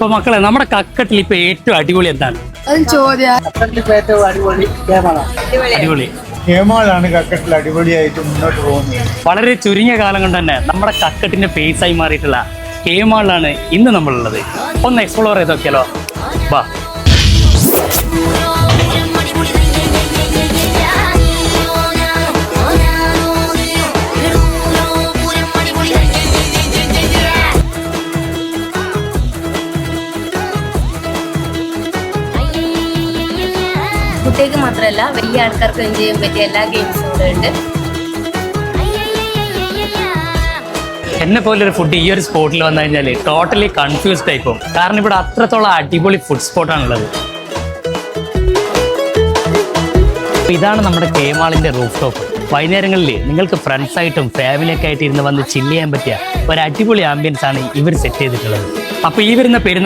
അപ്പൊ മക്കളെ നമ്മുടെ കക്കട്ടിൽ ഇപ്പൊ ഏറ്റവും അടിപൊളി എന്താണ്? അടിപൊളി ഹേമാളാണ് കക്കട്ടിൽ അടിപൊളിയായിട്ട് മുന്നോട്ട് പോകുന്നത്. വളരെ ചുരുങ്ങിയ കാലം കൊണ്ട് തന്നെ നമ്മുടെ കക്കട്ടിന്റെ ഫേസായി മാറിയിട്ടുള്ള കേമാളിലാണ് ഇന്ന് നമ്മളുള്ളത്. ഒന്ന് എക്സ്പ്ലോർ ചെയ്ത് നോക്കിയാലോ? വാ. കുട്ടികൾക്ക് മാത്രമല്ല വലിയ ആൾക്കാർക്ക് എൻജോയ് ചെയ്യാൻ പറ്റിയ എല്ലാ ഗെയിംസും ഇവിടെ ഉണ്ട്. എന്നെ പോലെ ഒരു ഫുഡ് ഈ ഒരു സ്പോട്ടിൽ വന്നു കഴിഞ്ഞാൽ ടോട്ടലി കൺഫ്യൂസ്ഡ് ആയിപ്പോകും. കാരണം ഇവിടെ അത്രത്തോളം അടിപൊളി ഫുഡ് സ്പോട്ടാണുള്ളത്. ഇതാണ് നമ്മുടെ കേമാളിന്റെ റൂഫ് ടോപ്പ്. വൈകുന്നേരങ്ങളിൽ നിങ്ങൾക്ക് ഫ്രണ്ട്സായിട്ടും ഫാമിലിയൊക്കെ ആയിട്ട് ഇരുന്ന് വന്ന് ചില്ല് ചെയ്യാൻ പറ്റിയ ഒരു അടിപൊളി ആംബിയൻസ് ആണ് ഇവർ സെറ്റ് ചെയ്തിട്ടുള്ളത്. അപ്പോൾ ഈ വരുന്ന പെരുന്നാൾ